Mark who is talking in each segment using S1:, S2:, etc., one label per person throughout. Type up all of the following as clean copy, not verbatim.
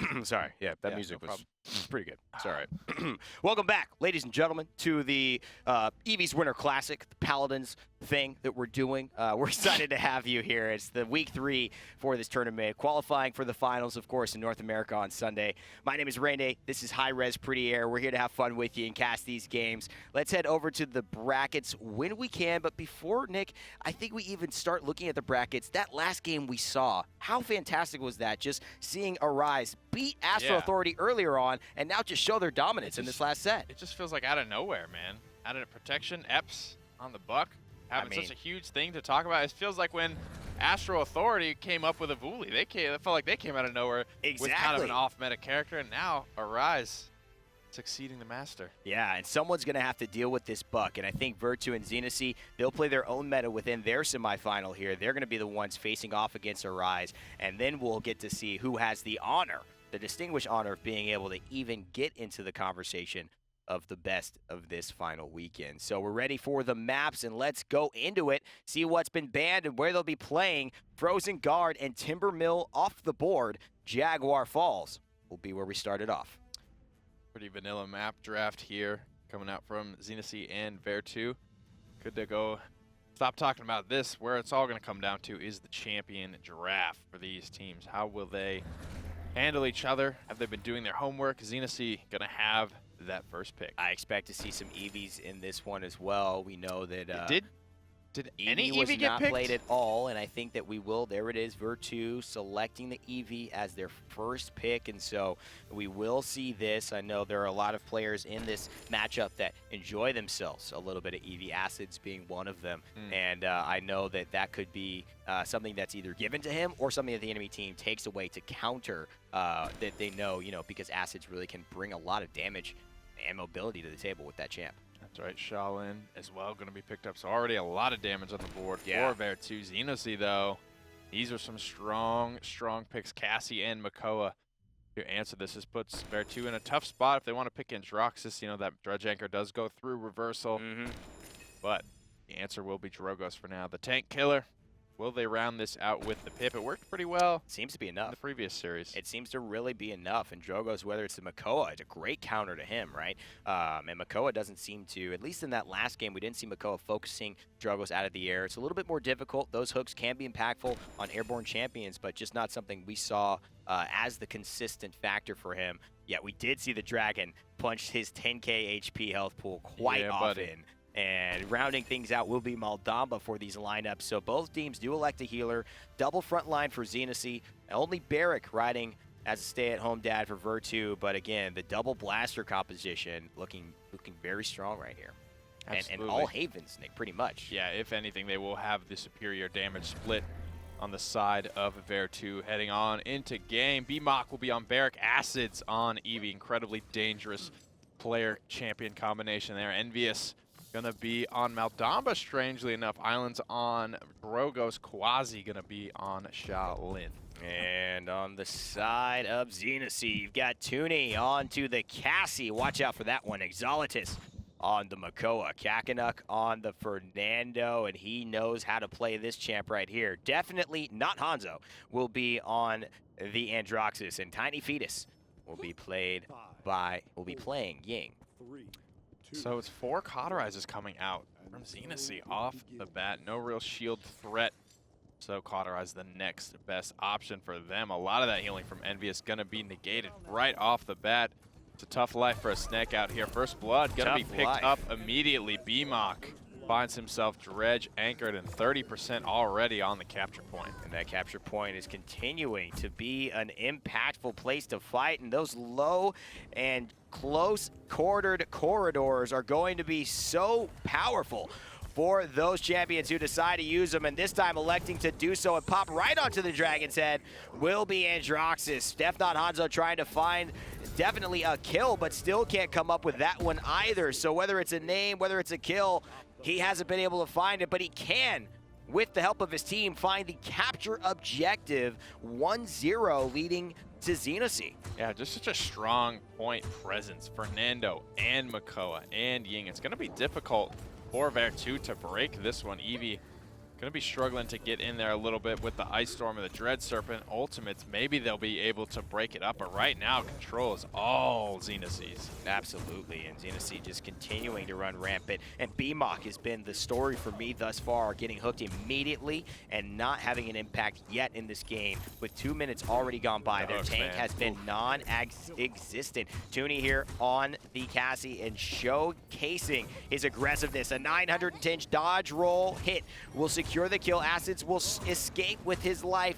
S1: live.
S2: Sorry, yeah, that
S1: Yeah,
S2: music
S1: no
S2: was pretty good. It's all right. Welcome back, ladies and gentlemen, to the Evie's Winter Classic, the Paladins thing that we're doing. We're excited to have you here. It's the week 3 for this tournament, qualifying for the finals, of course, in North America on Sunday. My name is Rainday. This is Hi-Rez Pretty Air. We're here to have fun with you and cast these games. Let's head over to the brackets when we can. But before, Nick, I think we even start looking at the brackets. That last game we saw, how fantastic was that? Just seeing Hi-Rez beat Astro Authority earlier on and now just show their dominance in this last set.
S1: It just feels like out of nowhere, man. Out of protection, Eps on the buck, having such a huge thing to talk about. It feels like when Astro Authority came up with a Vuli. It felt like they came out of nowhere with kind of an off-meta character, and now Hi-Rez succeeding the master.
S2: Yeah, and someone's going to have to deal with this buck, and I think Vertu and Xenosy, they'll play their own meta within their semifinal here. They're going to be the ones facing off against Hi-Rez, and then we'll get to see who has the honor, the distinguished honor of being able to even get into the conversation of the best of this final weekend. So we're ready for the maps, and let's go into it, see what's been banned and where they'll be playing. Frozen Guard and Timber Mill off the board. Jaguar Falls will be where we started off.
S1: Pretty vanilla map draft here, coming out from Xenosy and Vertu. Good to go. Stop talking about this. Where it's all going to come down to is the champion draft for these teams. How will they handle each other? Have they been doing their homework? Xenosy going to have that first pick.
S2: I expect to see some Evies in this one as well. We know that
S1: did any
S2: Evie was
S1: Evie get
S2: not
S1: picked?
S2: played at all, and I think that we will. There it is, Vertu selecting the Evie as their first pick, and so we will see this. I know there are a lot of players in this matchup that enjoy themselves a little bit of Evie, Acids being one of them, and I know that that could be something that's either given to him or something that the enemy team takes away to counter that they know, because Acids really can bring a lot of damage and mobility to the table with that champ.
S1: That's right, Shaolin as well going to be picked up. So already a lot of damage on the board for Vertu. Xenosy, though, these are some strong picks. Cassie and Makoa to answer this. This puts Vertu in a tough spot if they want to pick Androxus. That Dredge Anchor does go through reversal. But the answer will be Drogos for now. The tank killer. Will they round this out with the Pip? It worked pretty well.
S2: Seems to be enough.
S1: In the previous series.
S2: It seems to really be enough. And Drogos, whether it's the Makoa, it's a great counter to him, right? And Makoa doesn't seem to, at least in that last game, we didn't see Makoa focusing Drogos out of the air. It's a little bit more difficult. Those hooks can be impactful on airborne champions, but just not something we saw as the consistent factor for him. Yet we did see the Dragon punch his 10k HP health pool quite often. And rounding things out will be Maldamba for these lineups. So both teams do elect a healer. Double front line for Xenosy. Only Barrick riding as a stay-at-home dad for Vertu. But again, the double blaster composition looking very strong right here. And all Havens, Nick, pretty much.
S1: Yeah, if anything, they will have the superior damage split on the side of Vertu heading on into game. BMOC will be on Barrick, Acids on Evie. Incredibly dangerous player-champion combination there. nveeus gonna be on Maldamba, strangely enough. Islands on Drogos. Kwazi gonna be on Shaolin.
S2: And on the side of Xenosy, you've got Tooney on to the Cassie. Watch out for that one. Exalotus on the Makoa. Cacanuck on the Fernando, and he knows how to play this champ right here. Definitely not Hanzo will be on the Androxus, and tinyFetus will be playing Ying.
S1: So it's 4 Cauterizes coming out from Xenosy off the bat. No real shield threat. So Cauterize the next best option for them. A lot of that healing from nveeus going to be negated right off the bat. It's a tough life for a Snake out here. First Blood going to be picked up immediately. BMOC finds himself Dredge anchored and 30% already on the capture point.
S2: And that capture point is continuing to be an impactful place to fight, and those low and close quartered corridors are going to be so powerful for those champions who decide to use them, and this time electing to do so and pop right onto the Dragon's Head will be Androxus. DefNotHanzo trying to find definitely a kill, but still can't come up with that one either. So whether it's a name, whether it's a kill, he hasn't been able to find it, but he can, with the help of his team, find the capture objective. 1-0 leading to Xenosy.
S1: Yeah, just such a strong point presence. Fernando and Makoa and Ying. It's going to be difficult for Vertu to break this one. Evie Going to be struggling to get in there a little bit with the Ice Storm and the Dread Serpent Ultimates. Maybe they'll be able to break it up, but right now control is all Xenosy's.
S2: Absolutely, and Xenosy just continuing to run rampant. And BMOC has been the story for me thus far, getting hooked immediately and not having an impact yet in this game. With 2 minutes already gone by, their tank has been non-existent. Tooney here on the Cassie and showcasing his aggressiveness. A 910 dodge roll hit will secure the kill. Acids will escape with his life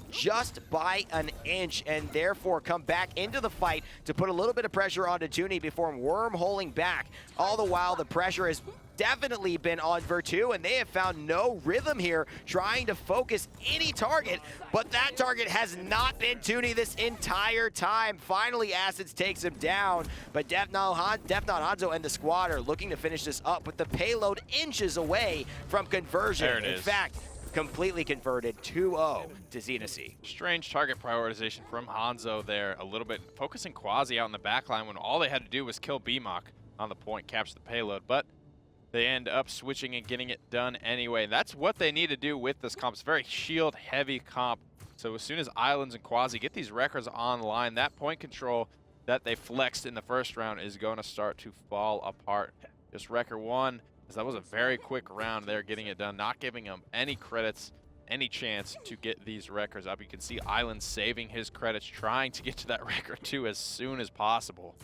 S2: just by an inch and therefore come back into the fight to put a little bit of pressure onto Tooney before wormholing back. All the while, the pressure has definitely been on Vertu, and they have found no rhythm here, trying to focus any target, but that target has not been Tooney this entire time. Finally, Acids takes him down, but DefNotHanzo and the squad are looking to finish this up with the payload inches away from conversion.
S1: There it is.
S2: In fact, completely converted 2-0 to Xenosy.
S1: Strange target prioritization from Hanzo there, a little bit focusing Kwazi out in the backline when all they had to do was kill BMOC on the point, capture the payload, but they end up switching and getting it done anyway. That's what they need to do with this comp. It's a very shield-heavy comp, so as soon as Islands and Kwazi get these records online, that point control that they flexed in the first round is going to start to fall apart. Just record one, as that was a very quick round there, getting it done, not giving them any credits, any chance to get these records up. You can see Island saving his credits, trying to get to that record 2 as soon as possible.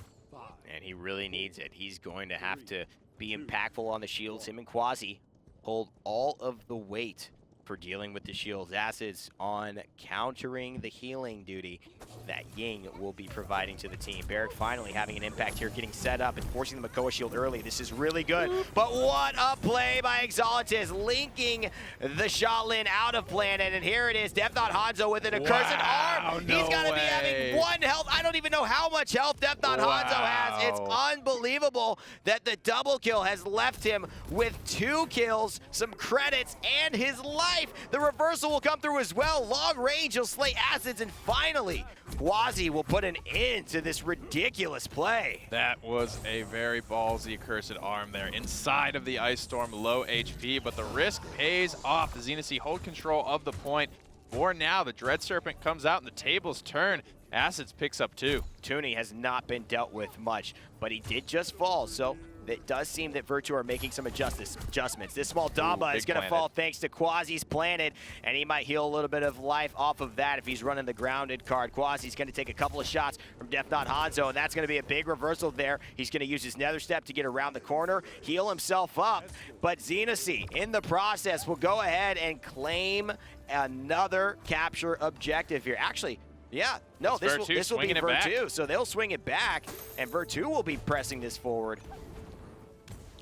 S2: And he really needs it. He's going to have to be impactful on the shields. Him and Kwazi hold all of the weight for dealing with the shields. Acids on countering the healing duty that Ying will be providing to the team. Barrick finally having an impact here, getting set up and forcing the Makoa shield early. This is really good, but what a play by Exalotus, linking the Shaolin out of planet, and here it is, DefNotHanzo with an accursed arm.
S1: No
S2: He's got to
S1: way.
S2: be having 1 health. I don't even know how much health DefNotHanzo has. It's unbelievable that the double kill has left him with 2 kills, some credits, and his life. The reversal will come through as well. Long range, he'll slay Acids, and finally, Kwazi will put an end to this ridiculous play.
S1: That was a very ballsy accursed arm there inside of the Ice Storm, low HP, but the risk pays off. The Xenosy hold control of the point. For now, the Dread Serpent comes out and the tables turn. Acids picks up 2.
S2: Tooney has not been dealt with much, but he did just fall, so it does seem that Vertu are making some adjustments. This small Damba is going to fall thanks to Kwazi's Planet, and he might heal a little bit of life off of that if he's running the grounded card. Kwazi's going to take a couple of shots from DefNotHanzo, and that's going to be a big reversal there. He's going to use his Nether Step to get around the corner, heal himself up, but Xenosy, in the process, will go ahead and claim another capture objective here. Actually, yeah, no, this will be Vertu, so they'll swing it back, and Vertu will be pressing this forward.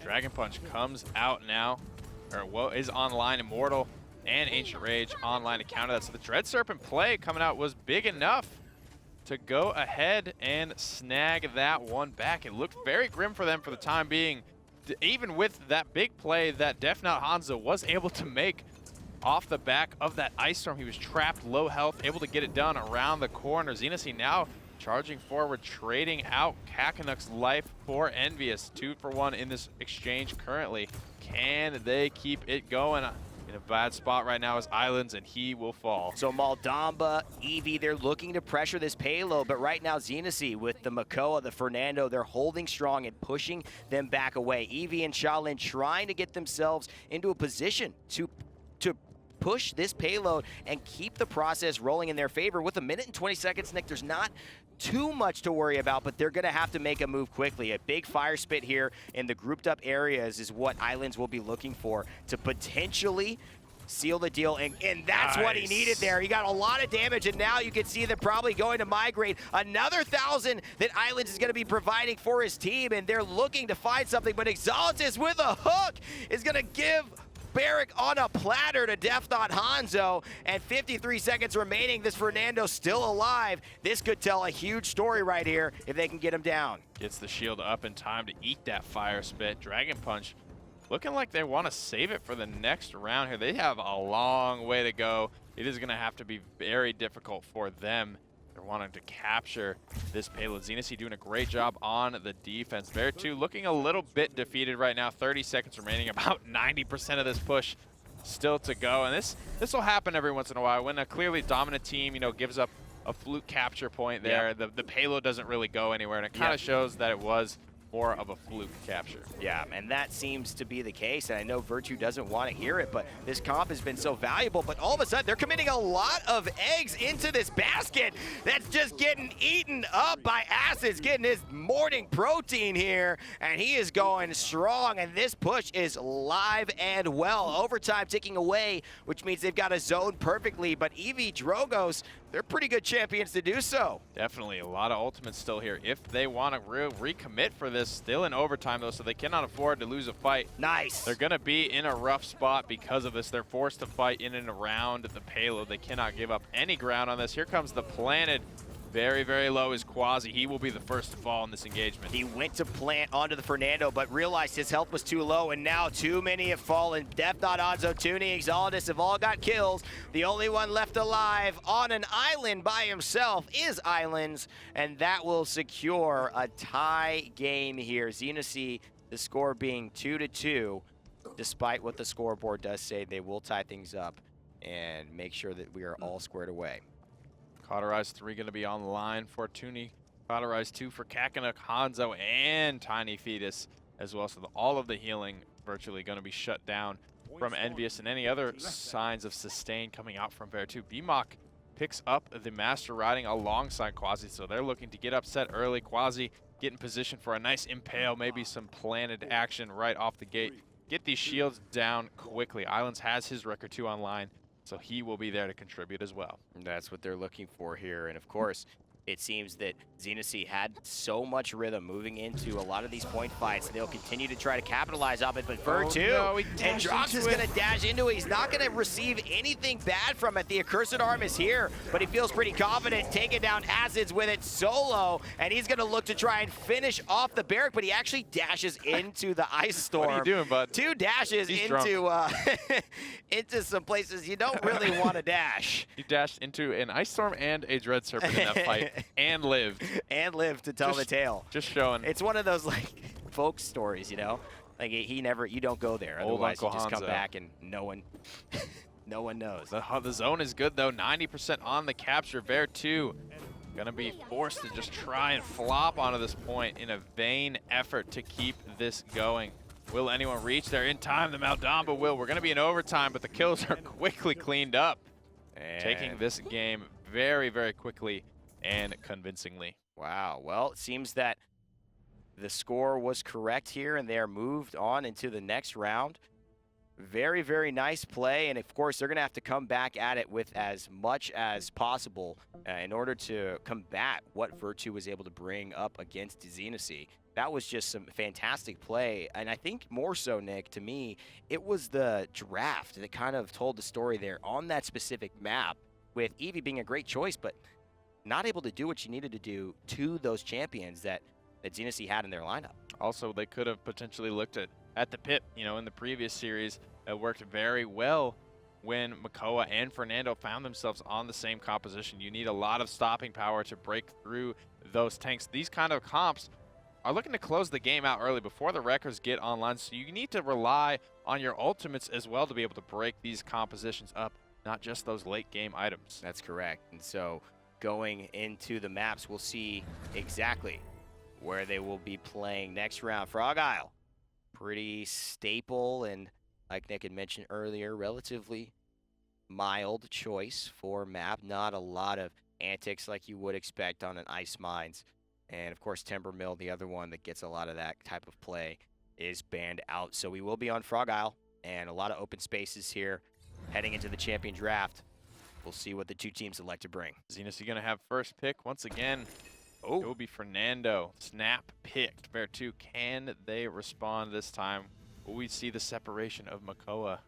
S1: Dragon Punch comes out now, or is online. Immortal and Ancient Rage online to counter that. So the Dread Serpent play coming out was big enough to go ahead and snag that one back. It looked very grim for them for the time being, even with that big play that DefNotHanzo was able to make off the back of that Ice Storm. He was trapped, low health, able to get it done around the corner. Xenosy now charging forward, trading out Cacanuck's life for nveeus. 2 for 1 in this exchange currently. Can they keep it going? In a bad spot right now is Islands, and he will fall.
S2: So Maldamba, Evie, they're looking to pressure this payload, but right now Xenosy with the Makoa, the Fernando, they're holding strong and pushing them back away. Evie and Shaolin trying to get themselves into a position to push this payload and keep the process rolling in their favor. With 1 minute and 20 seconds, Nick, there's not too much to worry about, but they're going to have to make a move quickly. A big fire spit here in the grouped up areas is what Islands will be looking for to potentially seal the deal, and that's what he needed there. He got a lot of damage, and now you can see them probably going to migrate. Another 1,000 that Islands is going to be providing for his team, and they're looking to find something, but Exalotus with a hook is going to give Barrick on a platter to DefNotHanzo, and 53 seconds remaining. This Fernando still alive. This could tell a huge story right here if they can get him down.
S1: Gets the shield up in time to eat that fire spit. Dragon Punch looking like they want to save it for the next round here. They have a long way to go. It is going to have to be very difficult for them. They're wanting to capture this payload. Xenosy doing a great job on the defense. Vertu looking a little bit defeated right now. 30 seconds remaining. About 90% of this push still to go. And this will happen every once in a while when a clearly dominant team, gives up a fluke capture point there.
S2: Yep.
S1: The payload doesn't really go anywhere, and it kind of shows that it was more of a fluke capture.
S2: Yeah, and that seems to be the case, and I know Vertu doesn't want to hear it, but this comp has been so valuable, but all of a sudden they're committing a lot of eggs into this basket that's just getting eaten up by acids, getting his morning protein here, and he is going strong, and this push is live and well. Overtime ticking away, which means they've got to zone perfectly, but Evie, Drogos, they're pretty good champions to do so.
S1: Definitely a lot of ultimates still here if they want to recommit for this. Still in overtime, though, so they cannot afford to lose a fight.
S2: Nice.
S1: They're going to be in a rough spot because of this. They're forced to fight in and around the payload. They cannot give up any ground on this. Here comes the planted. Very, very low is Kwazi. He will be the first to fall in this engagement.
S2: He went to plant onto the Fernando, but realized his health was too low, and now too many have fallen. DefNotHanzo, Tooney, Exalotus have all got kills. The only one left alive on an island by himself is Islands, and that will secure a tie game here. Xenosy, the score being 2-2, despite what the scoreboard does say, they will tie things up and make sure that we are all squared away.
S1: Cauterize 3 going to be on the line for Tooney. Cauterize 2 for Cacanuck, Hanzo, and tinyFetus as well. So all of the healing virtually going to be shut down from nveeus, and any other signs of sustain coming out from Vertu. BMOC picks up the Master Riding alongside Kwazi, so they're looking to get upset early. Kwazi get in position for a nice impale, maybe some planted action right off the gate. Get these shields down quickly. Islands has his Record 2 online, so he will be there to contribute as well.
S2: That's what they're looking for here. And of course, it seems that Xenosy had so much rhythm moving into a lot of these point fights. They'll continue to try to capitalize off it, but Vertu, and Drox is going to dash into it. He's not going to receive anything bad from it. The Accursed Arm is here, but he feels pretty confident taking down Acids with it solo, and he's going to look to try and finish off the barrack, but he actually dashes into the Ice Storm.
S1: What are you doing, bud?
S2: 2 dashes into into some places you don't really want to dash.
S1: He dashed into an Ice Storm and a Dread Serpent in that fight. And lived.
S2: And lived to tell the tale.
S1: Just showing.
S2: It's one of those like folk stories, you know? Like you don't go there.
S1: Old
S2: Otherwise
S1: Uncle
S2: you just
S1: Hanzo.
S2: come back and no one knows.
S1: The zone is good though, 90% on the capture. Vertu gonna be forced to just try and flop onto this point in a vain effort to keep this going. Will anyone reach there in time? The Maldamba will. We're gonna be in overtime, but the kills are quickly cleaned up.
S2: And
S1: taking this game very, very quickly and convincingly.
S2: Wow, well, it seems that the score was correct here, and they are moved on into the next round. Very, very nice play, and of course, they're going to have to come back at it with as much as possible in order to combat what Vertu was able to bring up against Xenosy. That was just some fantastic play, and I think more so, Nick, to me, it was the draft that kind of told the story there on that specific map, with Evie being a great choice, but not able to do what she needed to do to those champions that Xenosy had in their lineup.
S1: Also, they could have potentially looked at the pip, in the previous series. It worked very well when Makoa and Fernando found themselves on the same composition. You need a lot of stopping power to break through those tanks. These kind of comps are looking to close the game out early before the records get online, so you need to rely on your ultimates as well to be able to break these compositions up, not just those late game items.
S2: That's correct. And so going into the maps, we'll see exactly where they will be playing next round. Frog Isle, pretty staple and, like Nick had mentioned earlier, relatively mild choice for map. Not a lot of antics like you would expect on an Ice Mines. And of course, Timber Mill, the other one that gets a lot of that type of play, is banned out. So we will be on Frog Isle, and a lot of open spaces here heading into the champion draft. We'll see what the two teams elect to bring.
S1: Xenosy going to have first pick once again. Oh, it will be Fernando. Snap picked. Vertu, can they respond this time? Will we see the separation of Makoa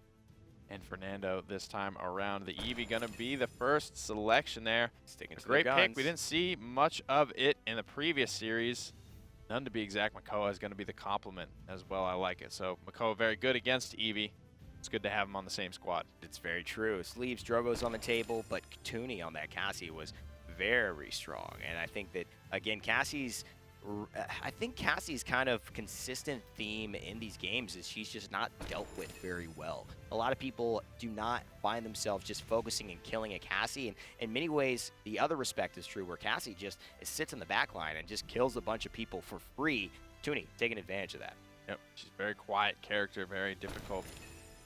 S1: and Fernando this time around? The Evie going to be the first selection there.
S2: Sticking to
S1: great
S2: their
S1: pick.
S2: guns.
S1: We didn't see much of it in the previous series. None to be exact. Makoa is going to be the complement as well. I like it. So Makoa very good against Evie. It's good to have him on the same squad.
S2: It's very true. Sleeves, Drogo's on the table, but Tooney on that Cassie was very strong. And I think that, again, Cassie's I think Cassie's kind of consistent theme in these games is she's just not dealt with very well. A lot of people do not find themselves just focusing and killing a Cassie, and in many ways, the other respect is true, where Cassie just sits in the back line and just kills a bunch of people for free. Tooney taking advantage of that.
S1: Yep, she's a very quiet character, very difficult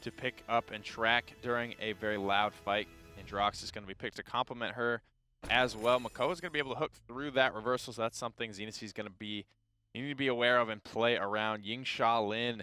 S1: to pick up and track during a very loud fight. And Drox is going to be picked to complement her as well. Makoa's going to be able to hook through that reversal, so that's something Xenosy's going to be, you need to be aware of and play around. Ying Shaolin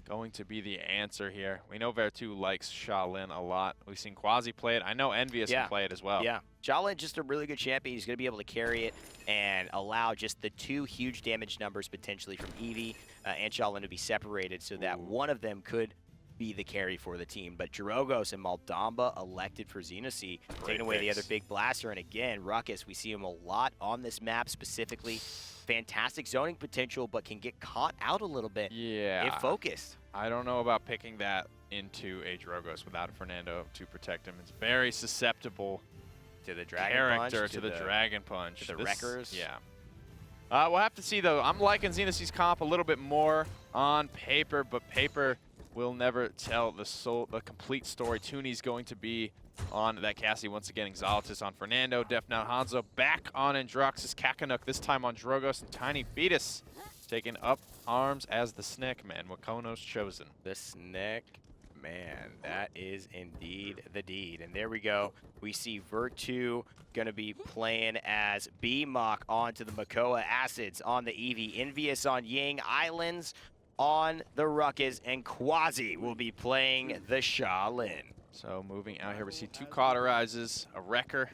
S1: going to be the answer here. We know Vertu likes Shaolin a lot. We've seen Kwazi play it. I know nveeus can play it as well.
S2: Yeah, Shaolin just a really good champion. He's going to be able to carry it and allow just the 2 huge damage numbers potentially from Evie and Shaolin to be separated so that one of them could be the carry for the team. But Drogos and Maldamba elected for Xenosy, taking away the other big blaster. And again, Ruckus, we see him a lot on this map specifically. Fantastic zoning potential, but can get caught out a little bit if focused.
S1: I don't know about picking that into a Drogos without a Fernando to protect him. It's very susceptible
S2: to the dragon
S1: character,
S2: punch,
S1: to the dragon punch.
S2: To the wreckers.
S1: Yeah. We'll have to see, though. I'm liking Xenosy's comp a little bit more on paper, but paper will never tell the complete story. Tooney's going to be on that Cassie once again. Exalotus on Fernando. DefNotHanzo back on Androxus. Cacanuck this time on Drogos. And tinyFetus taking up arms as the Snick Man. Wakono's chosen.
S2: The Snick Man. That is indeed the deed. And there we go. We see Vertu going to be playing as B-Mock onto the Makoa Acids on the Evie. nveeus on Ying. Islands on the Ruckus, and Kwazi will be playing the Shaolin.
S1: So moving out here, we see 2 cauterizes, a wrecker,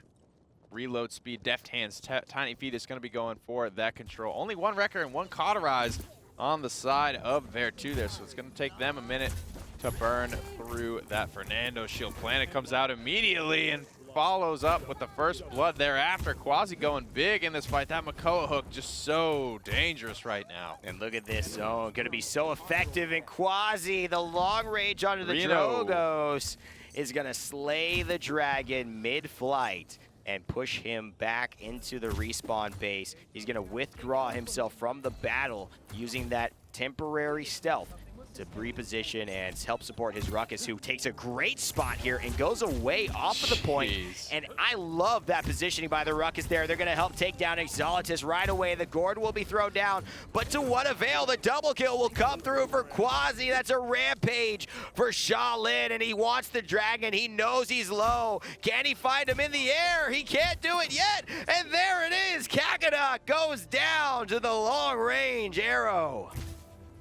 S1: reload speed, deft hands. tinyFetus going to be going for that control. Only 1 wrecker and 1 cauterize on the side of Vertu there, so it's going to take them a minute to burn through that Fernando shield. Planet comes out immediately and follows up with the first blood thereafter. Kwazi going big in this fight. That Makoa hook just so dangerous right now.
S2: And look at this zone. Going to be so effective. And Kwazi, the long range onto the Drogos, is going to slay the dragon mid-flight and push him back into the respawn base. He's going to withdraw himself from the battle using that temporary stealth to reposition and help support his Ruckus, who takes a great spot here and goes away off of the point. And I love that positioning by the Ruckus there. They're going to help take down Exalotus right away. The Gord will be thrown down, but to what avail? The double kill will come through for Kwazi. That's a rampage for Shaolin, and he wants the dragon. He knows he's low. Can he find him in the air? He can't do it yet, and there it is. Cacanuck goes down to the long-range arrow.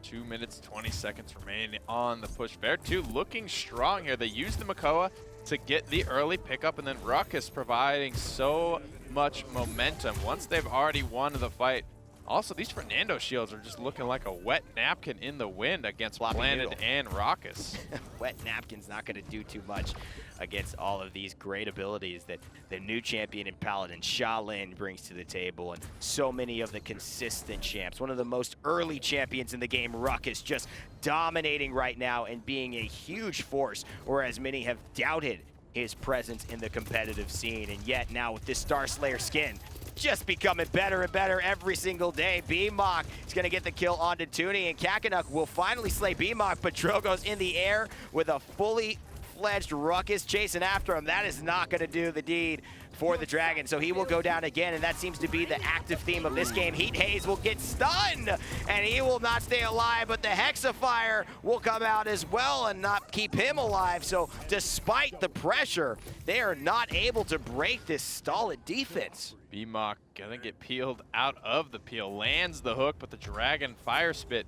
S1: 2 minutes, 20 seconds remaining on the push. Vertu looking strong here. They used the Makoa to get the early pickup, and then Ruckus providing so much momentum once they've already won the fight. Also, these Fernando shields are just looking like a wet napkin in the wind against Planet and Ruckus.
S2: Wet napkin's not going to do too much against all of these great abilities that the new champion in Paladin, Shaolin, brings to the table, and so many of the consistent champs. One of the most early champions in the game, Ruckus, just dominating right now and being a huge force, whereas many have doubted his presence in the competitive scene. And yet now with this Star Slayer skin, just becoming better and better every single day. B-Mock is going to get the kill onto Tooney, and Cacanuck will finally slay B-Mock, but Drogo's in the air with a fully fledged Ruckus chasing after him. That is not going to do the deed for the dragon, so he will go down again, and that seems to be the active theme of this game. Heat Haze will get stunned, and he will not stay alive, but the Hexafire will come out as well and not keep him alive. So despite the pressure, they are not able to break this stolid defense.
S1: B-Mock gonna get peeled out of the peel, lands the hook, but the dragon fire spit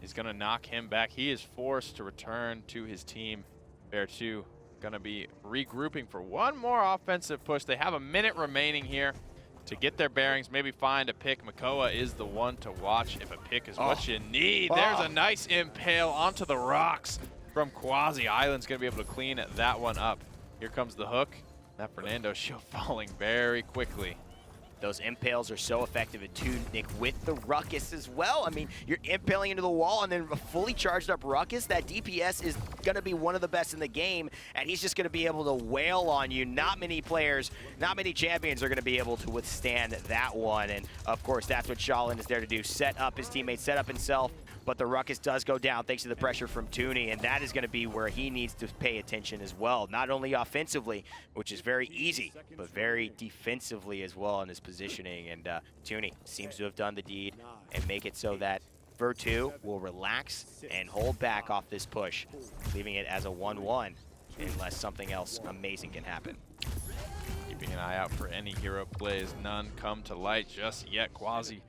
S1: is gonna knock him back. He is forced to return to his team. Vertu gonna be regrouping for one more offensive push. They have a minute remaining here to get their bearings, maybe find a pick. Makoa is the one to watch if a pick is what you need. There's a nice impale onto the rocks from Kwazi. Island's gonna be able to clean that one up. Here comes the hook. That Fernando shield falling very quickly.
S2: Those impales are so effective at Tooney with the Ruckus as well. I mean, you're impaling into the wall and then a fully charged up Ruckus. That DPS is going to be one of the best in the game, and he's just going to be able to wail on you. Not many players, not many champions are going to be able to withstand that one. And of course, that's what Shaolin is there to do. Set up his teammates, set up himself. But the Ruckus does go down thanks to the pressure from Tooney, and that is going to be where he needs to pay attention as well. Not only offensively, which is very easy, but very defensively as well in his positioning. And Tooney seems to have done the deed and make it so that Vertu will relax and hold back off this push, leaving it as a 1-1 unless something else amazing can happen.
S1: Keeping an eye out for any hero plays. None come to light just yet. Kwazi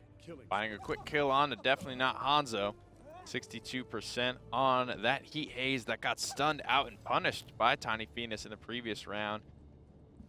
S1: finding a quick kill on to DefNotHanzo. 62% on that Heat Haze that got stunned out and punished by tinyFetus in the previous round.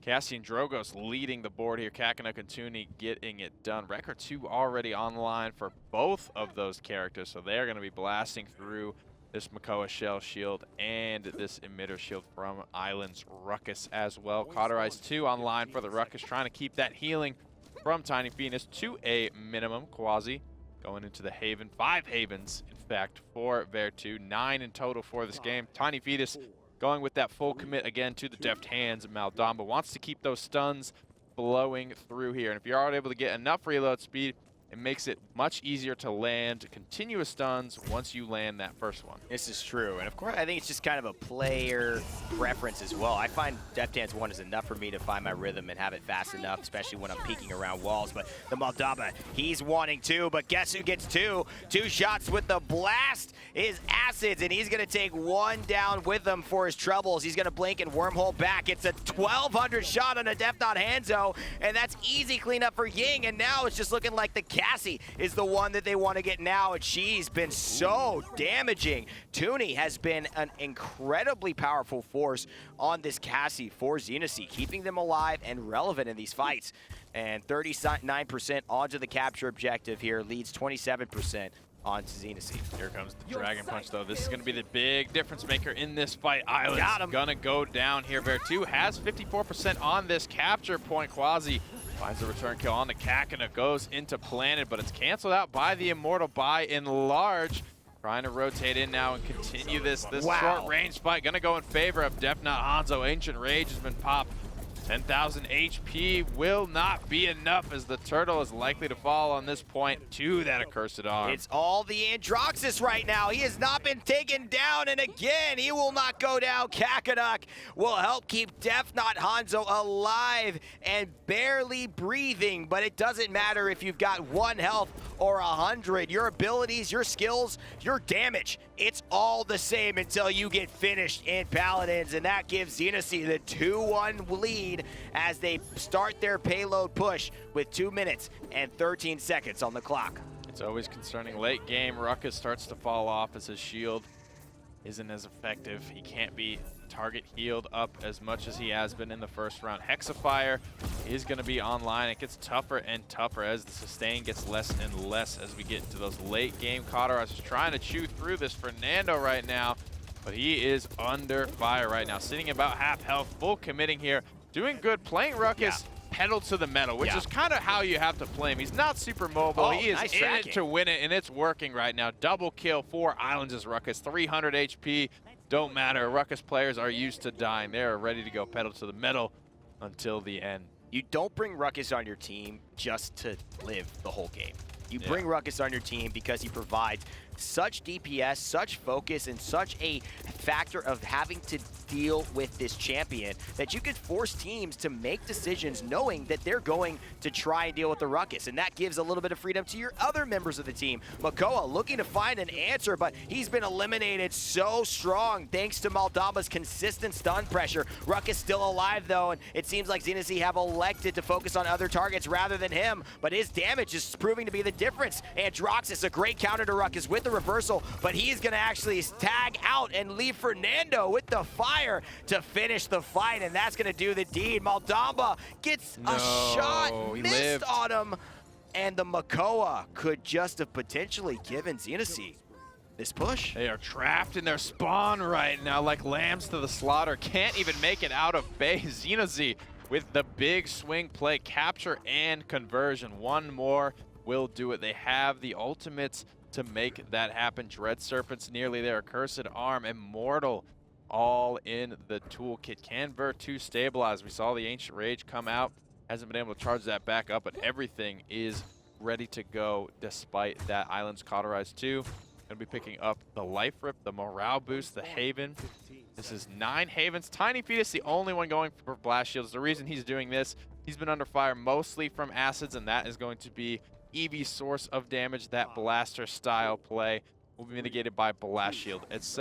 S1: Cassie and Drogos leading the board here. Cacanuck and Tooney getting it done. Record 2 already online for both of those characters, so they're going to be blasting through this Makoa Shell Shield and this Emitter Shield from Island's Ruckus as well. Cauterize 2 online for the Ruckus, trying to keep that healing from tinyFetus to a minimum. Kwazi going into the Haven. 5 Havens, in fact, for Vertu. 9 in total for this game. tinyFetus going with that full commit again to the deft hands. Maldamba wants to keep those stuns blowing through here. And if you are able to get enough reload speed, it makes it much easier to land continuous stuns once you land that first one.
S2: This is true, and of course I think it's just kind of a player preference as well. I find Deft Hands 1 is enough for me to find my rhythm and have it fast enough, especially when I'm peeking around walls. But the Maldamba, he's wanting 2, but guess who gets 2? 2 shots with the blast is Acids, and he's gonna take 1 down with him for his troubles. He's gonna blink and wormhole back. It's a 1200 shot on a DefNotHanzo, and that's easy cleanup for Ying, and now it's just looking like the Cassie is the one that they want to get now, and she's been so damaging. Tooney has been an incredibly powerful force on this Cassie for Xenosy, keeping them alive and relevant in these fights. And 39% onto the capture objective here, leads 27% onto Xenosy.
S1: Here comes the Dragon Punch, though. This is going to be the big difference maker in this fight. Island's going to go down here. Vertu has 54% on this capture point. Kwazi finds a return kill on the Cacanuck, goes into Planet, but it's canceled out by the Immortal by and large. Trying to rotate in now and continue this short range fight. Gonna go in favor of DefNotHanzo. Ancient Rage has been popped. 10,000 HP will not be enough as the turtle is likely to fall on this point to that accursed arm.
S2: It's all the Androxus right now. He has not been taken down, and again, he will not go down. Cacanuck will help keep DefNotHanzo alive and barely breathing, but it doesn't matter if you've got 1 health or 100. Your abilities, your skills, your damage, it's all the same until you get finished in Paladins, and that gives Xenosy the 2-1 lead as they start their payload push with 2 minutes and 13 seconds on the clock.
S1: It's always concerning late game. Ruckus starts to fall off as his shield isn't as effective. He can't be target healed up as much as he has been in the first round. Hexafire is going to be online. It gets tougher and tougher as the sustain gets less and less as we get into those late game. Cauterize is trying to chew through this Fernando right now, but he is under fire right now. Sitting about half health, full committing here. Doing good, playing Ruckus pedal to the metal, which is kind of how you have to play him. He's not super mobile. He is
S2: nice
S1: in
S2: tracking.
S1: it to win it, and it's working right now. Double kill for Islands' Ruckus. 300 HP. Don't matter. Ruckus players are used to dying. They're ready to go pedal to the metal until the end.
S2: You don't bring Ruckus on your team just to live the whole game. You bring Ruckus on your team because he provides such DPS, such focus, and such a factor of having to deal with this champion that you can force teams to make decisions knowing that they're going to try and deal with the Ruckus, and that gives a little bit of freedom to your other members of the team. Makoa looking to find an answer, but he's been eliminated so strong thanks to Maldamba's consistent stun pressure. Ruckus still alive though, and it seems like Xenosy have elected to focus on other targets rather than him, but his damage is proving to be the difference. Androxus, a great counter to Ruckus with the reversal, but he's gonna actually tag out and leave Fernando with the fire to finish the fight, and that's gonna do the deed. Maldamba gets a shot missed on him, and the Makoa could just have potentially given Xenosy this push.
S1: They are trapped in their spawn right now like lambs to the slaughter. Can't even make it out of base. Xenosy with the big swing play, capture and conversion. One more will do it. They have the ultimates to make that happen. Dread Serpent's nearly there. Accursed Arm, Immortal, all in the toolkit. Can Vertu stabilize? We saw the Ancient Rage come out. Hasn't been able to charge that back up, but everything is ready to go despite that. Island's Cauterized too. Gonna be picking up the Life Rip, the Morale Boost, the Haven. This is 9 Havens. tinyFetus, the only one going for Blast Shields. The reason he's doing this, he's been under fire mostly from acids, and that is going to be Evie's source of damage. That blaster style play will be mitigated by Blast Shield. It's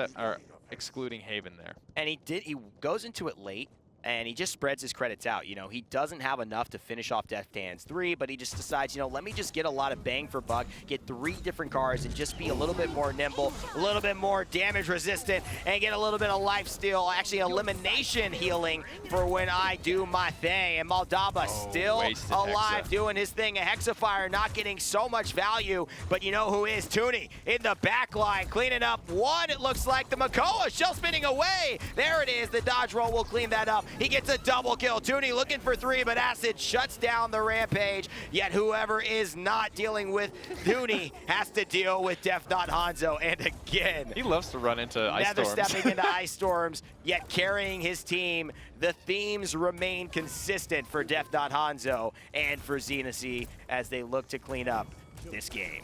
S1: excluding Haven there.
S2: And he goes into it late, and he just spreads his credits out. You know, he doesn't have enough to finish off DefNotHanzo 3, but he just decides, you know, let me just get a lot of bang for buck, get 3 different cards, and just be a little bit more nimble, a little bit more damage resistant, and get a little bit of life steal, actually elimination healing for when I do my thing. And Maldaba still alive, doing his thing. A Hexafire not getting so much value, but you know who is? Tooney in the back line, cleaning up one. It looks like the Makoa shell spinning away. There it is. The dodge roll will clean that up. He gets a double kill. Tooney looking for 3, but Acid shuts down the rampage. Yet whoever is not dealing with Tooney has to deal with DefNotHanzo. And again,
S1: he loves to run into ice storms.
S2: Never stepping into ice storms, yet carrying his team. The themes remain consistent for DefNotHanzo and for Xenosy as they look to clean up this game.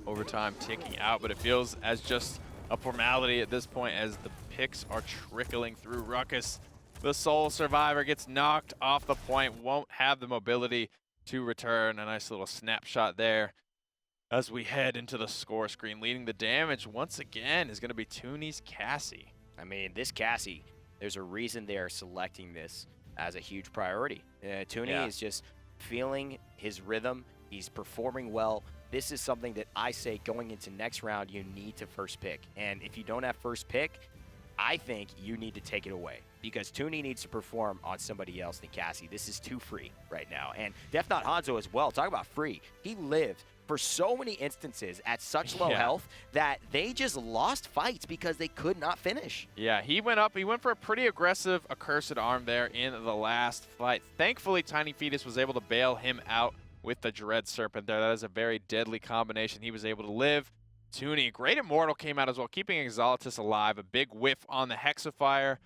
S1: Overtime ticking out, but it feels as just a formality at this point as the picks are trickling through. Ruckus, the sole survivor, gets knocked off the point, won't have the mobility to return. A nice little snapshot there as we head into the score screen. Leading the damage once again is going to be Tooney's Cassie.
S2: I mean, this Cassie, there's a reason they are selecting this as a huge priority. Tooney is just feeling his rhythm. He's performing well. This is something that I say going into next round, you need to first pick. And if you don't have first pick, I think you need to take it away because Tooney needs to perform on somebody else than Cassie. This is too free right now. And DefNotHanzo as well, talk about free. He lived for so many instances at such low health that they just lost fights because they could not finish.
S1: Yeah, he went for a pretty aggressive Accursed Arm there in the last fight. Thankfully, tinyFetus was able to bail him out with the Dread Serpent there. That is a very deadly combination. He was able to live. Tooney, great Immortal came out as well, keeping Exalotus alive. A big whiff on the Hexafire.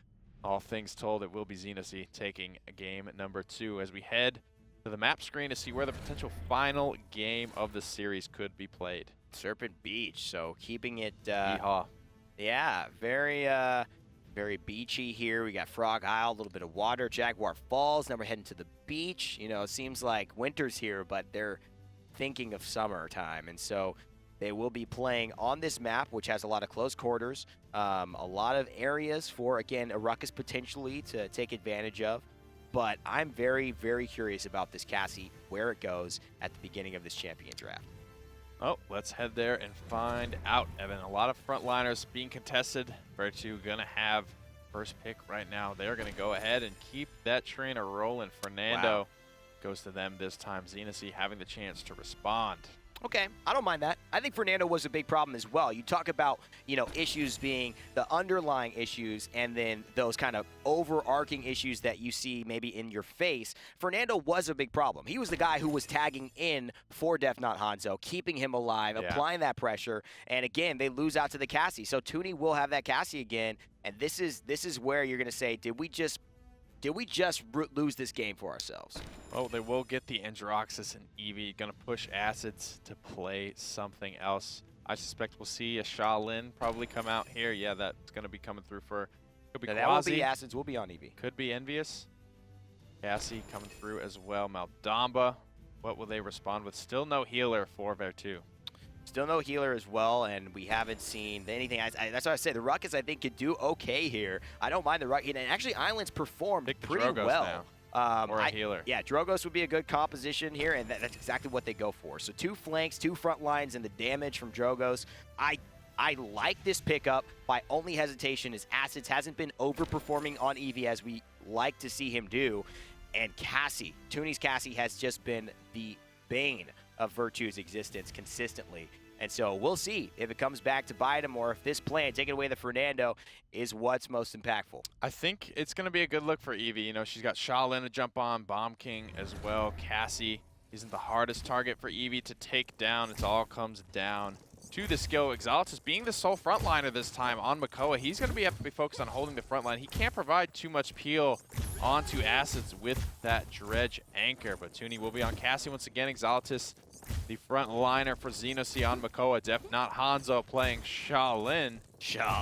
S1: All things told, it will be Xenosy taking game number 2 as we head to the map screen to see where the potential final game of the series could be played.
S2: Serpent Beach, so keeping it,
S1: Yeehaw.
S2: Yeah, very beachy here. We got Frog Isle, a little bit of water, Jaguar Falls. Now we're heading to the beach. You know, it seems like winter's here, but they're thinking of summertime, and so they will be playing on this map, which has a lot of close quarters, a lot of areas for, again, a Ruckus potentially to take advantage of. But I'm very, very curious about this Cassie, where it goes at the beginning of this champion draft.
S1: Oh, let's head there and find out, Evan. A lot of frontliners being contested. Vertu going to have first pick right now. They're going to go ahead and keep that trainer rolling. Fernando goes to them this time. Xenosy having the chance to respond.
S2: Okay, I don't mind that. I think Fernando was a big problem as well. You talk about, you know, issues being the underlying issues and then those kind of overarching issues that you see maybe in your face. Fernando was a big problem. He was the guy who was tagging in for DefNotHanzo, keeping him alive, applying that pressure. And again, they lose out to the Cassie. So Tooney will have that Cassie again. And this is where you're going to say, did we just lose this game for ourselves?
S1: Oh, they will get the Androxus and Evie. Going to push Acids to play something else. I suspect we'll see a Shaolin probably come out here. Yeah, that's going to be coming through for... Could be Kwazi.
S2: That will be Acids. Will be on Evie.
S1: Could be nveeus. Cassie coming through as well. Maldamba. What will they respond with? Still no healer for Vertu.
S2: Still no healer as well, and we haven't seen anything. That's why I say the Ruckus, I think, could do okay here. I don't mind the Ruckus. And actually, Islands performed pretty well.
S1: Or a healer.
S2: Yeah, Drogos would be a good composition here, and that's exactly what they go for. So 2 flanks, 2 front lines, and the damage from Drogos. I like this pickup. My only hesitation is Acids hasn't been overperforming on Evie as we like to see him do. And Cassie, Tooney's Cassie has just been the bane of Vertu's existence consistently. And so we'll see if it comes back to bite him or if this plan, taking away the Fernando, is what's most impactful.
S1: I think it's going to be a good look for Evie. You know, she's got Shaolin to jump on, Bomb King as well. Cassie isn't the hardest target for Evie to take down. It all comes down to the skill. Exalotus being the sole frontliner this time on Makoa. He's going to have to be focused on holding the front line. He can't provide too much peel onto Acids with that Dredge Anchor, but Tooney will be on Cassie once again. Exalotus, the front liner for Xenosy on Makoa. DefNotHanzo playing Shaolin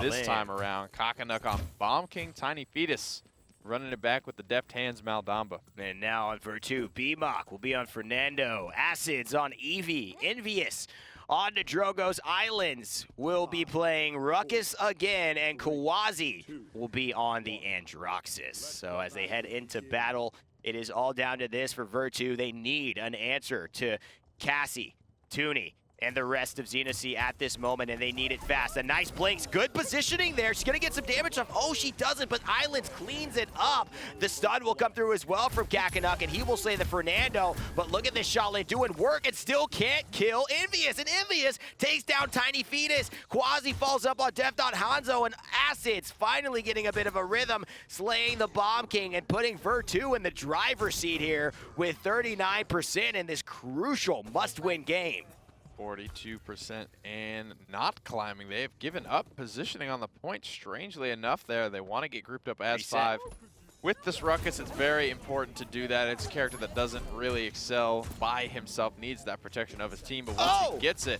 S1: this time around. Cacanuck on Bomb King. tinyFetus running it back with the deft hands Maldamba.
S2: And now on Vertu, BMOC will be on Fernando. Acids on Evie. nveeus on the Drogo's Islands will be playing Ruckus again, and Kwazi will be on the Androxus. So as they head into battle, it is all down to this for Vertu. They need an answer to Cassie, Tooney, and the rest of Xenosy at this moment, and they need it fast. A nice blinks, good positioning there. She's gonna get some damage off. Oh, she doesn't, but Islands cleans it up. The stun will come through as well from Cacanuck, and he will slay the Fernando, but look at this Shaolin doing work and still can't kill nveeus, and nveeus takes down tinyFetus. Kwazi falls up on DefNotHanzo, and Acids finally getting a bit of a rhythm, slaying the Bomb King and putting Vertu in the driver's seat here with 39% in this crucial must-win game.
S1: 42% and not climbing. They have given up positioning on the point, strangely enough there. They want to get grouped up as 5. With this Ruckus, it's very important to do that. It's a character that doesn't really excel by himself, needs that protection of his team, but once he gets it,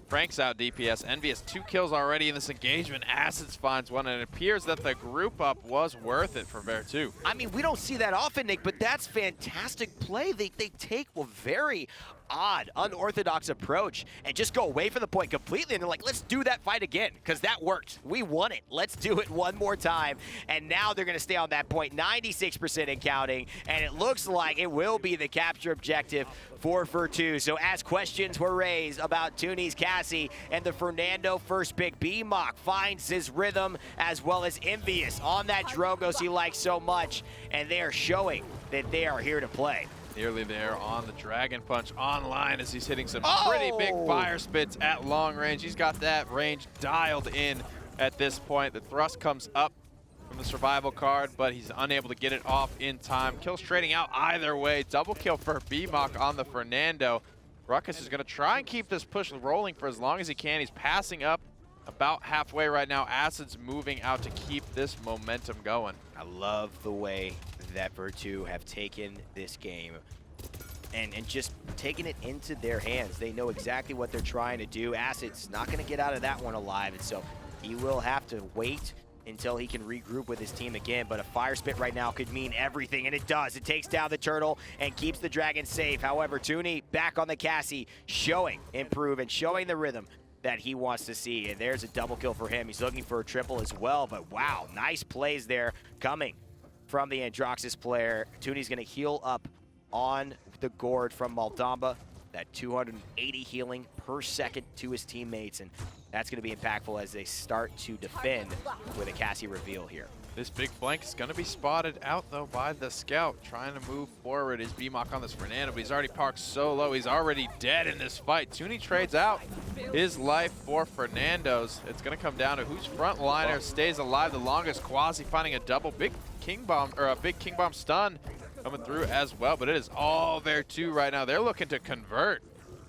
S1: Frank's out DPS. nveeus 2 kills already in this engagement. Acids finds one, and it appears that the group up was worth it for Vertu.
S2: I mean, we don't see that often, Nick, but that's fantastic play. They take a very odd, unorthodox approach and just go away from the point completely, and they're like, let's do that fight again, because that worked. We won it. Let's do it one more time. And now they're going to stay on that point, 96% and counting, and it looks like it will be the capture objective for Vertu. So as questions were raised about Tooney's Cassie and the Fernando first pick, BMOC finds his rhythm as well as nveeus on that Drogos he likes so much, and they are showing that they are here to play.
S1: Nearly there on the Dragon Punch online as he's hitting some pretty big fire spits at long range. He's got that range dialed in at this point. The thrust comes up from the survival card, but he's unable to get it off in time. Kills trading out either way. Double kill for BMOC on the Fernando. Ruckus is going to try and keep this push rolling for as long as he can. He's passing up about halfway right now. Acids moving out to keep this momentum going.
S2: I love the way that Vertu have taken this game and just taken it into their hands. They know exactly what they're trying to do. Acid's not going to get out of that one alive, and so he will have to wait until he can regroup with his team again. But a fire spit right now could mean everything, and it does. It takes down the turtle and keeps the dragon safe. However, Tooney back on the Cassie, showing improve and showing the rhythm that he wants to see. And there's a double kill for him. He's looking for a triple as well, but wow, nice plays there coming from the Androxus player. Tooney's gonna heal up on the gourd from Maldamba, that 280 healing per second to his teammates, and that's gonna be impactful as they start to defend with a Cassie reveal here.
S1: This big flank is going to be spotted out, though, by the scout. Trying to move forward is BMOC on this Fernando, but he's already parked so low. He's already dead in this fight. Tooney trades out his life for Fernando's. It's going to come down to whose frontliner stays alive the longest. Kwazi finding a double big king bomb, or a big king bomb stun coming through as well, but it is all Vertu right now. They're looking to convert.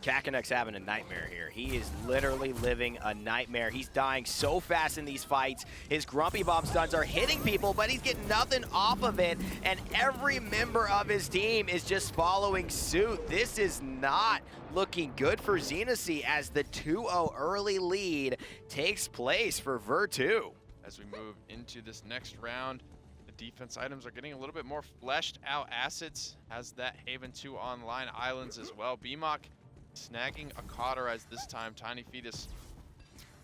S2: Cacanuck's having a nightmare here. He is literally living a nightmare. He's dying so fast in these fights. His grumpy bomb stuns are hitting people, but he's getting nothing off of it, and every member of his team is just following suit. This is not looking good for Xenosy as the 2-0 early lead takes place for Vertu.
S1: As we move into this next round, the defense items are getting a little bit more fleshed out. Acids has that Haven 2 online, Islands as well. BMOC snagging a Cauterize this time. tinyFetus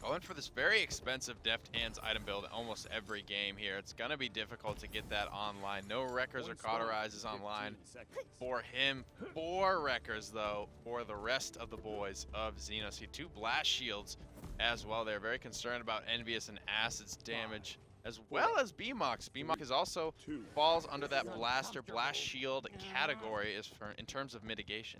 S1: going for this very expensive Deft Hands item build almost every game here. It's going to be difficult to get that online. No Wreckers or Cauterizes online for him. 4 Wreckers, though, for the rest of the boys of Xenosy. 2 Blast Shields as well. They're very concerned about nveeus and Acid's damage as well as BMOX. BMOX is also falls under that blast shield category in terms of mitigation.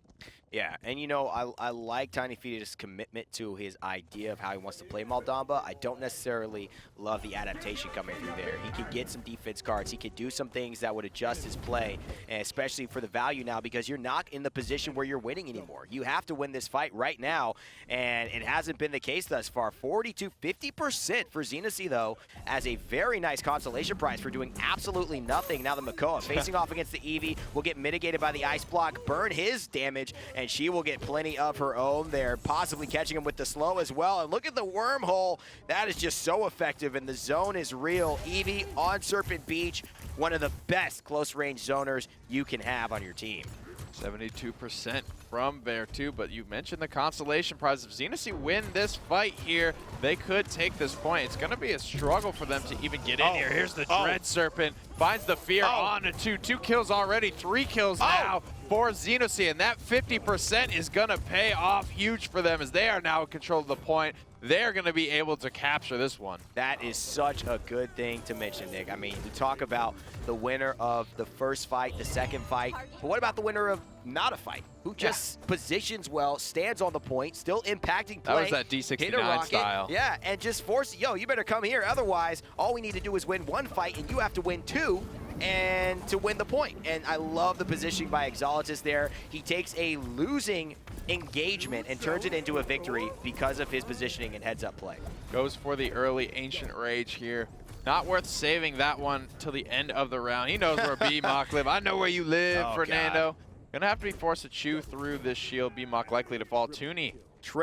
S2: Yeah, and you know, I like tinyFetus' commitment to his idea of how he wants to play Maldamba. I don't necessarily love the adaptation coming through there. He could get some defense cards. He could do some things that would adjust his play, and especially for the value now, because you're not in the position where you're winning anymore. You have to win this fight right now, and it hasn't been the case thus far. 40-50% for Xenosy, though, as a very nice consolation prize for doing absolutely nothing. Now the Makoa facing off against the Evie will get mitigated by the ice block, burn his damage, and she will get plenty of her own there, possibly catching him with the slow as well. And look at the wormhole. That is just so effective, and the zone is real. Evie on Serpent Beach, one of the best close-range zoners you can have on your team.
S1: 72% from Vertu, but you mentioned the consolation prize. If Xenosy win this fight here, they could take this point. It's going to be a struggle for them to even get in here. Here's the Dread Serpent, finds the Fear on a 2 kills already, 3 kills now for Xenosy, and that 50% is going to pay off huge for them as they are now in control of the point. They're going to be able to capture this one.
S2: That is such a good thing to mention, Nick. I mean, we talk about the winner of the first fight, the second fight, but what about the winner of not a fight? Who just positions well, stands on the point, still impacting play.
S1: That was that D69 style.
S2: Yeah, and just force, yo, you better come here. Otherwise, all we need to do is win one fight, and you have to win 2 and to win the point. And I love the positioning by Exalotus there. He takes a losing engagement and turns it into a victory because of his positioning and heads-up play.
S1: Goes for the early Ancient Rage here. Not worth saving that one till the end of the round. He knows where BMOC live. I know where you live, Fernando. God. Gonna have to be forced to chew through this shield. BMOC likely to fall. Tooney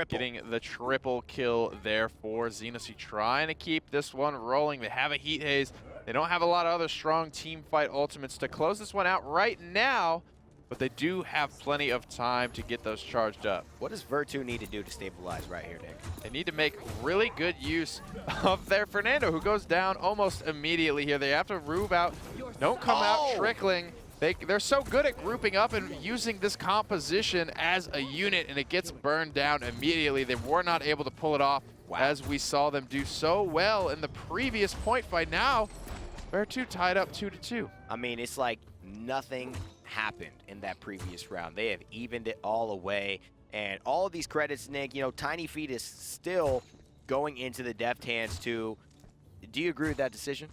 S1: getting the triple kill there for Xenosy, trying to keep this one rolling. They have a Heat Haze. They don't have a lot of other strong team fight ultimates to close this one out right now, but they do have plenty of time to get those charged up.
S2: What does Vertu need to do to stabilize right here, Nick?
S1: They need to make really good use of their Fernando, who goes down almost immediately here. They have to Rube out. Don't come out trickling. They're so good at grouping up and using this composition as a unit, and it gets burned down immediately. They were not able to pull it off, as we saw them do so well in the previous point fight. Now, Vertu tied up 2-2.
S2: I mean, it's like nothing happened in that previous round. They have evened it all away, and all of these credits, Nick, you know, tinyFetus still going into the DefNotHanzo 2. Do you agree with that decision?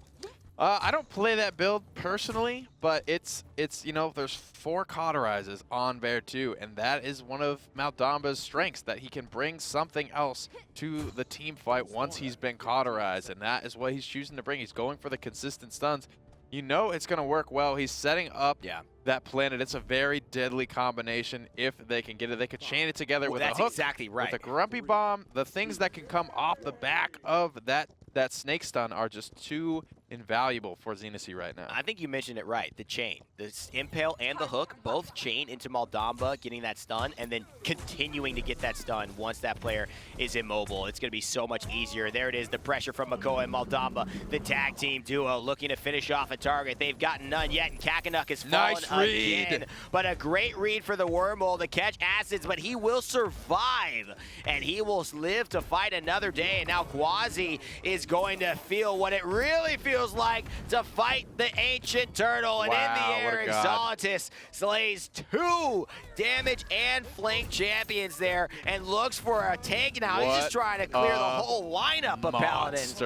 S1: I don't play that build personally, but it's you know, there's 4 cauterizes on Vertu, and that is one of Maldamba's strengths, that he can bring something else to the team fight once he's been cauterized, and that is what he's choosing to bring. He's going for the consistent stuns. You know it's going to work well. He's setting up that planet. It's a very deadly combination if they can get it. They could chain it together with a hook,
S2: exactly right,
S1: with a Grumpy Bomb. The things that can come off the back of that snake stun are just too invaluable for Xenosy right now.
S2: I think you mentioned it right. The chain, the impale and the hook, both chain into Maldamba, getting that stun, and then continuing to get that stun once that player is immobile. It's going to be so much easier. There it is, the pressure from Makoa and Maldamba, the tag team duo looking to finish off a target. They've gotten none yet, and Cacanuck has fallen again. But a great read for the wormhole to catch acids, but he will survive, and he will live to fight another day. And now Kwazi is going to feel what it really feels like to fight the ancient turtle, and in the air Exalotus slays 2 damage and flank champions there and looks for a tank now. He's just trying to clear the whole lineup of Paladins.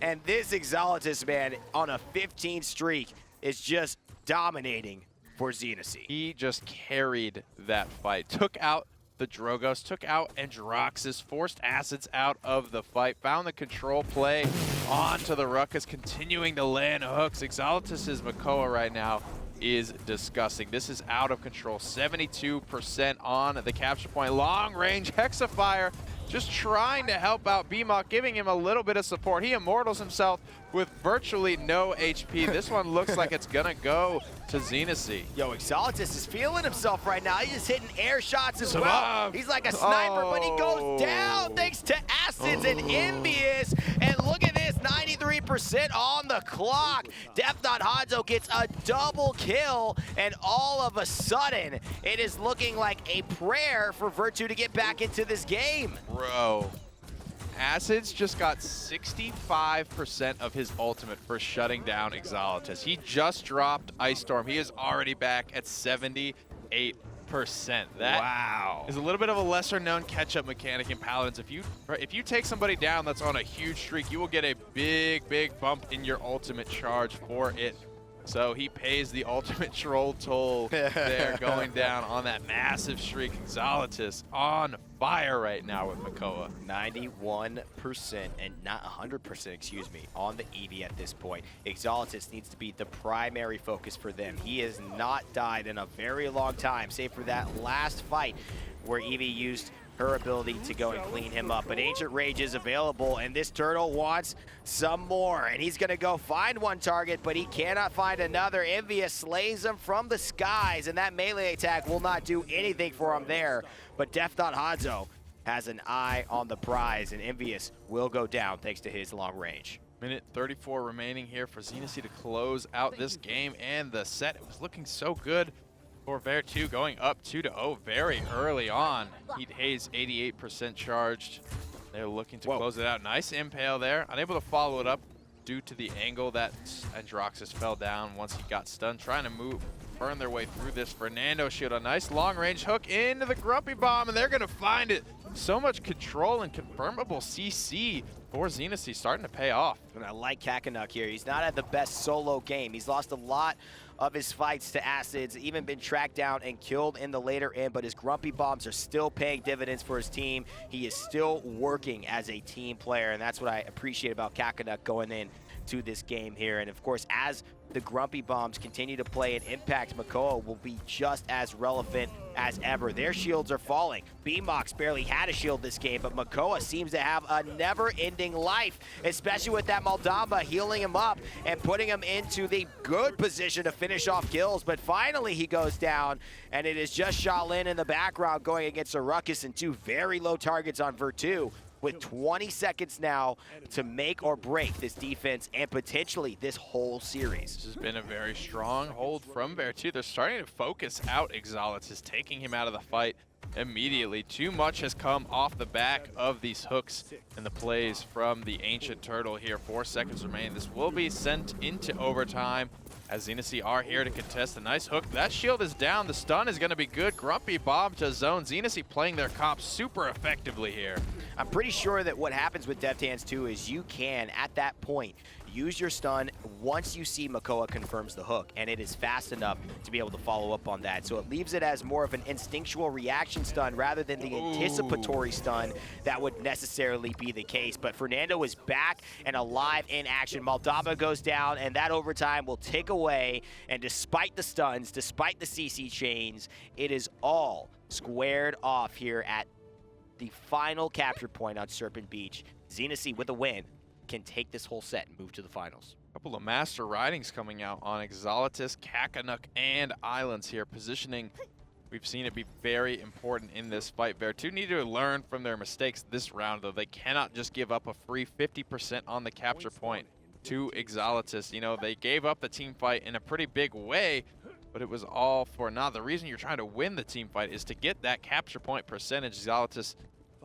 S2: And this Exalotus, man, on a 15 streak is just dominating for Xenosy.
S1: He just carried that fight, took out the Drogos, took out Androxus, forced acids out of the fight, found the control play onto the Ruckus, continuing to land hooks. Exalotus's Makoa right now is disgusting. This is out of control. 72% on the capture point. Long range Hexafire, just trying to help out BMOC, giving him a little bit of support. He immortals himself with virtually no HP. This one looks like it's gonna go to Xenosy.
S2: Yo, Exalotus is feeling himself right now. He's just hitting air shots as well. He's like a sniper, but he goes down thanks to acids and nveeus. And look at this, 93% on the clock. DefNotHanzo gets a double kill, and all of a sudden, it is looking like a prayer for Vertu to get back into this game.
S1: Bro, Acids just got 65% of his ultimate for shutting down Exalotus. He just dropped Ice Storm. He is already back at 78%. That is a little bit of a lesser-known catch-up mechanic in Paladins. If you take somebody down that's on a huge streak, you will get a big bump in your ultimate charge for it. So he pays the ultimate troll toll there, going down on that massive streak. Exalotus on fire right now with Makoa.
S2: 91% and not 100%, excuse me, on the Evie at this point. Exalotus needs to be the primary focus for them. He has not died in a very long time, save for that last fight where Evie used her ability to go and clean him up. But Ancient Rage is available, and this turtle wants some more. And he's going to go find one target, but he cannot find another. nveeus slays him from the skies, and that melee attack will not do anything for him there. But DefNotHanzo has an eye on the prize, and nveeus will go down thanks to his long range.
S1: Minute 34 remaining here for Xenosy to close out this game and the set. It was looking so good for Vertu, going up 2-0 very early on. Heat Haze 88% charged. They're looking to close it out. Nice impale there. Unable to follow it up due to the angle that Androxus fell down once he got stunned. Trying to burn their way through this. Fernando shield, a nice long range hook into the Grumpy Bomb, and they're going to find it. So much control and confirmable CC for Xenosy, starting to pay off.
S2: And I like Cacanuck here. He's not had the best solo game. He's lost a lot of his fights to Acids, even been tracked down and killed in the later end, but his Grumpy Bombs are still paying dividends for his team. He is still working as a team player, and that's what I appreciate about Cacanuck going in to this game here. And of course, as the Grumpy Bombs continue to play and impact, Makoa will be just as relevant as ever. Their shields are falling. BMox barely had a shield this game, but Makoa seems to have a never-ending life, especially with that Moldamba healing him up and putting him into the good position to finish off kills. But finally he goes down, and it is just Shaolin in the background going against a Ruckus and two very low targets on Vertu, with 20 seconds now to make or break this defense and potentially this whole series.
S1: This has been a very strong hold from Vertu. They're starting to focus out Exalotus, taking him out of the fight immediately. Too much has come off the back of these hooks and the plays from the Ancient Turtle here. 4 seconds remain. This will be sent into overtime as Xenosy are here to contest. A nice hook. That shield is down. The stun is going to be good. Grumpy Bomb to zone. Xenosy playing their cops super effectively here.
S2: I'm pretty sure that what happens with DefNotHanzo too is you can, at that point, use your stun once you see Makoa confirms the hook, and it is fast enough to be able to follow up on that. So it leaves it as more of an instinctual reaction stun rather than the anticipatory stun that would necessarily be the case. But Fernando is back and alive in action. Moldamba goes down, and that overtime will tick away. And despite the stuns, despite the CC chains, it is all squared off here at the final capture point on Serpent Beach. Xenosy with a win can take this whole set and move to the finals.
S1: Couple of master ridings coming out on Exalotus, Cacanuck, and Islands here. Positioning, we've seen it be very important in this fight. Vertu need to learn from their mistakes this round, though. They cannot just give up a free 50% on the capture point to Exalotus. You know, they gave up the team fight in a pretty big way, but it was all for naught. The reason you're trying to win the team fight is to get that capture point percentage. Exalotus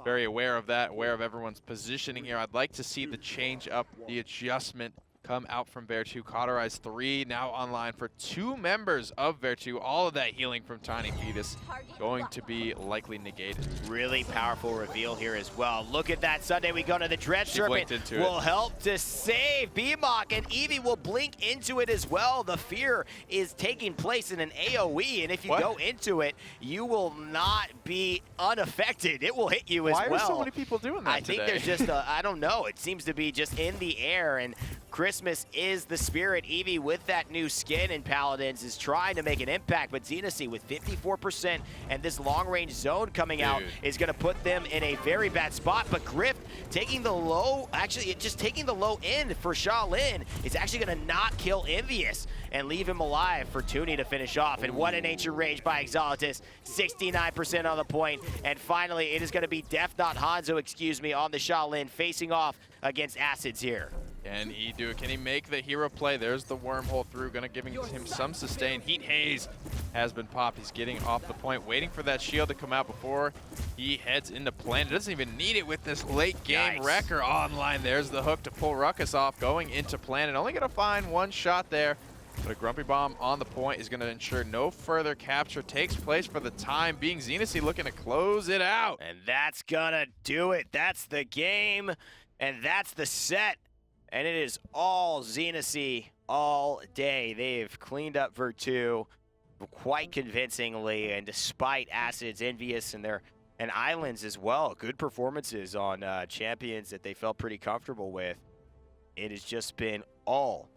S1: very aware of that, aware of everyone's positioning here. I'd like to see the change up, the adjustment come out from Vertu. Cauterize 3 now online for 2 members of Vertu. All of that healing from tinyFetus going to be likely negated.
S2: Really powerful reveal here as well. Look at that Sunday. We go to the Dread Serpent. Will help to save BMox, and Evie will blink into it as well. The fear is taking place in an AoE, and if you go into it, you will not be unaffected. It will hit you as well.
S1: Why are so many people doing that
S2: today? I think there's just a, I don't know. It seems to be just in the air, and Christmas is the spirit. Evie with that new skin in Paladins is trying to make an impact, but Xenosy with 54% and this long-range zone coming out is going to put them in a very bad spot. But Griff taking the low, actually just taking the low end for Shaolin is actually going to not kill nveeus and leave him alive for Tooney to finish off. And what an Ancient Rage by Exalotus, 69% on the point. And finally, it is going to be DefNotHanzo, on the Shaolin facing off against Acids here.
S1: Can he do it? Can he make the hero play? There's the wormhole through, gonna giving him some sustain. Heat Haze has been popped. He's getting off the point, waiting for that shield to come out before he heads into Planet. Doesn't even need it with this late game Wrecker online. There's the hook to pull Ruckus off, going into Planet. Only gonna find one shot there, but a Grumpy Bomb on the point is gonna ensure no further capture takes place for the time being. Xenosy looking to close it out.
S2: And that's gonna do it. That's the game, and that's the set. And it is all Xenosy all day. They've cleaned up Vertu quite convincingly, and despite Acids, nveeus, and Islands as well, good performances on champions that they felt pretty comfortable with. It has just been all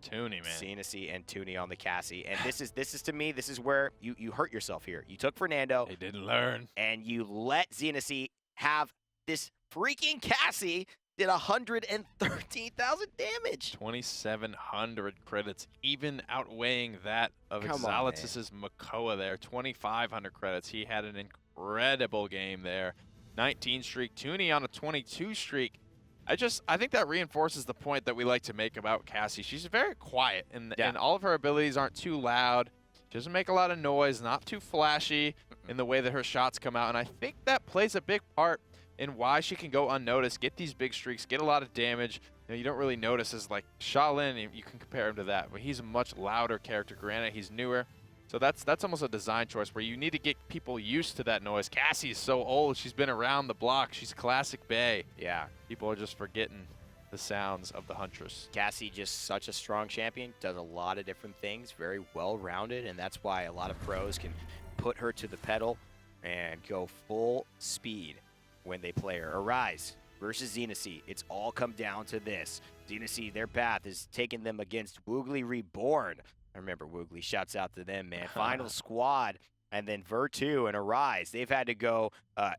S1: Tooney, man.
S2: Xenosy and Tooney on the Cassie. And this is to me, this is where you hurt yourself here. You took Fernando.
S1: They didn't learn.
S2: And you let Xenosy have this freaking Cassie did 113,000 damage.
S1: 2,700 credits, even outweighing that of Exalotus' Makoa there. 2,500 credits. He had an incredible game there. 19 streak. Tooney on a 22 streak. I think that reinforces the point that we like to make about Cassie. She's very quiet, and all of her abilities aren't too loud. She doesn't make a lot of noise, not too flashy in the way that her shots come out, and I think that plays a big part in why she can go unnoticed, get these big streaks, get a lot of damage. You don't really notice as like Shaolin, you can compare him to that, but he's a much louder character. Granted, he's newer. So that's almost a design choice where you need to get people used to that noise. Cassie is so old. She's been around the block. She's classic Bay.
S2: Yeah.
S1: People are just forgetting the sounds of the Huntress.
S2: Cassie, just such a strong champion, does a lot of different things, very well-rounded, and that's why a lot of pros can put her to the pedal and go full speed when they play her. Arise versus Xenosy. It's all come down to this. Xenosy, their path is taking them against Woogly Reborn. I remember Woogly. Shouts out to them, man. Final squad. And then Vertu and Arise. They've had to go,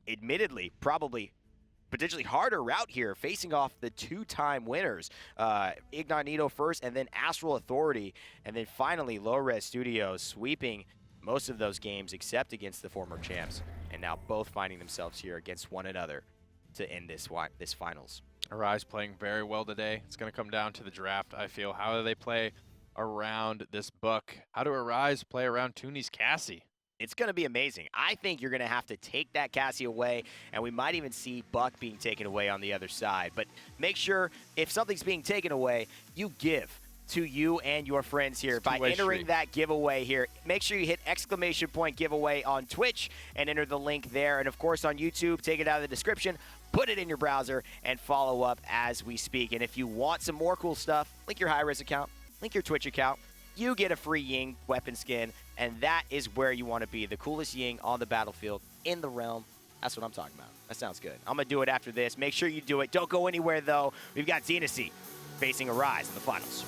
S2: admittedly, probably potentially harder route here, facing off the two-time winners. Ignanito first, and then Astral Authority. And then finally, Low-Res Studios sweeping most of those games except against the former champs. And now both finding themselves here against one another to end this finals.
S1: Arise playing very well today. It's going to come down to the draft, I feel. How do they play around this Buck? How do Arise play around Tooney's Cassie?
S2: It's going to be amazing. I think you're going to have to take that Cassie away, and we might even see Buck being taken away on the other side. But make sure if something's being taken away, you give to you and your friends here by entering that giveaway here. Make sure you hit !giveaway on Twitch and enter the link there. And of course on YouTube, take it out of the description, put it in your browser, and follow up as we speak. And if you want some more cool stuff, link your Hi-Rez account, link your Twitch account. You get a free Ying weapon skin, and that is where you want to be. The coolest Ying on the battlefield in the realm. That's what I'm talking about. That sounds good. I'm going to do it after this. Make sure you do it. Don't go anywhere, though. We've got Xenosy facing Arise in the finals.